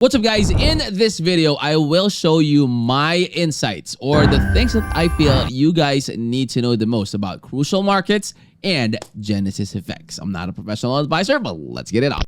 What's up, guys? In this video, I will show you my insights or the things that I feel you guys need to know the most about crucial markets and GenesisFX. I'm not a professional advisor, but let's get it on.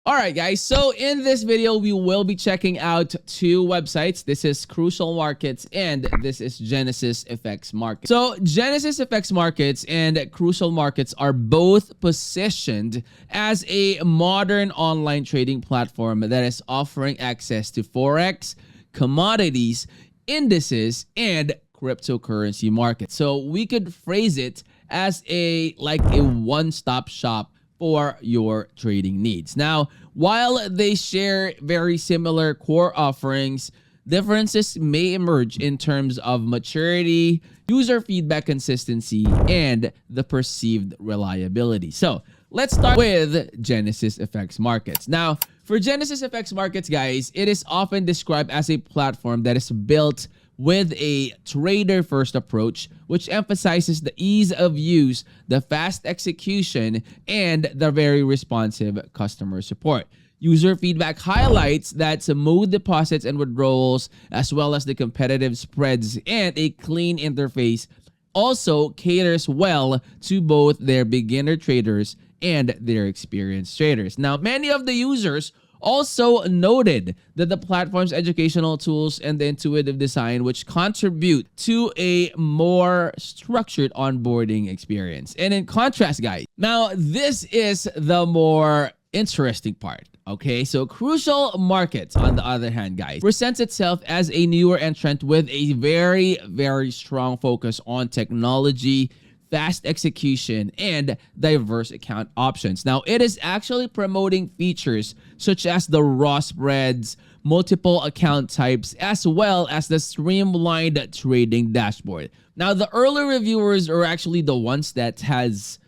All right, guys. So in this video, we will be checking out two websites. This is Crucial Markets and this is GenesisFX Markets. So GenesisFX Markets and Crucial Markets are both positioned as a modern online trading platform that is offering access to Forex, commodities, indices, and cryptocurrency markets. So we could phrase it as a one-stop shop for your trading needs. Now, while they share very similar core offerings, differences may emerge in terms of maturity, user feedback consistency, and the perceived reliability. So let's start with GenesisFX Markets. Now, for GenesisFX Markets, guys, it is often described as a platform that is built with a trader-first approach, which emphasizes the ease of use, the fast execution, and the very responsive customer support. User feedback highlights that smooth deposits and withdrawals, as well as the competitive spreads and a clean interface, also caters well to both their beginner traders and their experienced traders. Now, many of the users also noted that the platform's educational tools and the intuitive design which contribute to a more structured onboarding experience. And in contrast, guys, now this is the more interesting part. Okay, so Crucial Markets, on the other hand, guys, presents itself as a newer entrant with a very strong focus on technology, fast execution, and diverse account options. Now, it is actually promoting features such as the raw spreads, multiple account types, as well as the streamlined trading dashboard. Now, the early reviewers are actually the ones that has,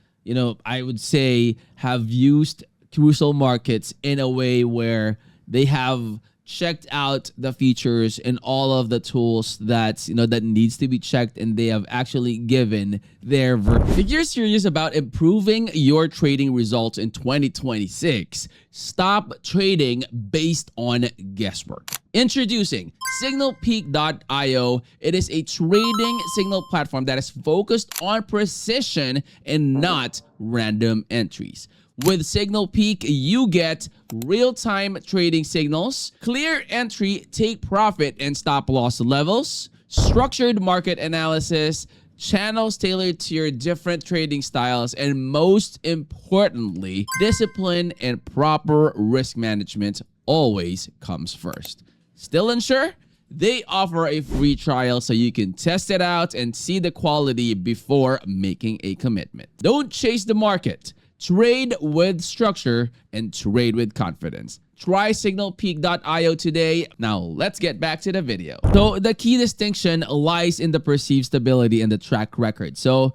I would say, have used Crucial Markets in a way where they have checked out the features and all of the tools that that needs to be checked, and they have actually given their verdict. If you're serious about improving your trading results in 2026, stop trading based on guesswork. Introducing signalpeak.io. It is a trading signal platform that is focused on precision and not random entries. With Signal Peak, you get real-time trading signals, clear entry, take profit, and stop loss levels, structured market analysis, channels tailored to your different trading styles, and most importantly, discipline and proper risk management always comes first. Still unsure? They offer a free trial so you can test it out and see the quality before making a commitment. Don't chase the market. Trade with structure and trade with confidence. Try signalpeak.io today. Now, let's get back to the video. So, the key distinction lies in the perceived stability and the track record. So,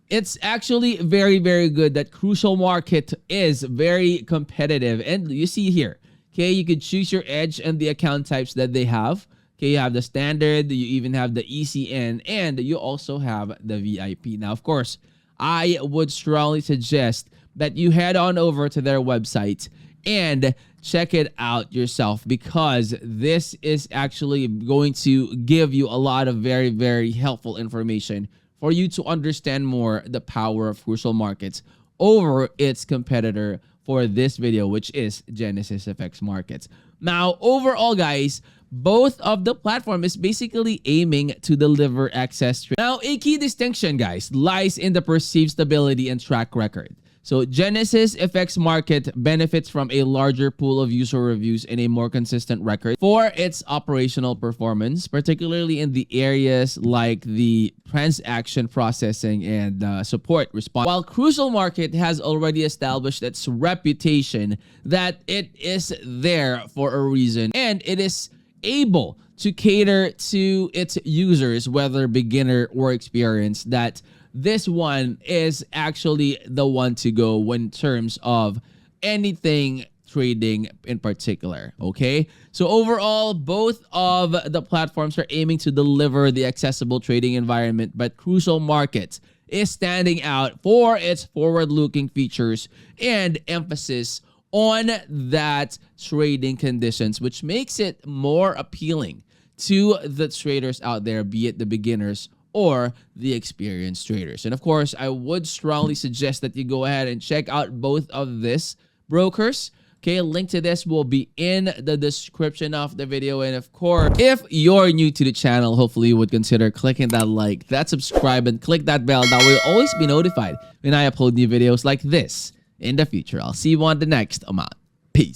it's actually very good that Crucial Market is very competitive. And you see here, okay, you could choose your edge and the account types that they have. Okay, you have the standard, you even have the ECN, and you also have the VIP. Now, of course, I would strongly suggest that you head on over to their website and check it out yourself, because this is actually going to give you a lot of very helpful information for you to understand more the power of Crucial Markets over its competitor for this video, which is GenesisFX Markets. Now, overall, guys, both of the platform is basically aiming to deliver access. Now, a key distinction, guys, lies in the perceived stability and track record. So GenesisFX Market benefits from a larger pool of user reviews and a more consistent record for its operational performance, particularly in the areas like the transaction processing and support response. While Crucial Market has already established its reputation that it is there for a reason, and it is able to cater to its users, whether beginner or experienced, that this one is actually the one to go in terms of anything trading in particular. Okay, so overall, both of the platforms are aiming to deliver the accessible trading environment, but Crucial Markets is standing out for its forward-looking features and emphasis on that trading conditions, which makes it more appealing to the traders out there, be it the beginners or the experienced traders. And of course, I would strongly suggest that you go ahead and check out both of these brokers. Okay, a link to this will be in the description of the video. And of course, if you're new to the channel, hopefully you would consider clicking that like, that subscribe, and click that bell. That way you'll always be notified when I upload new videos like this in the future. I'll see you on the next amount. Peace.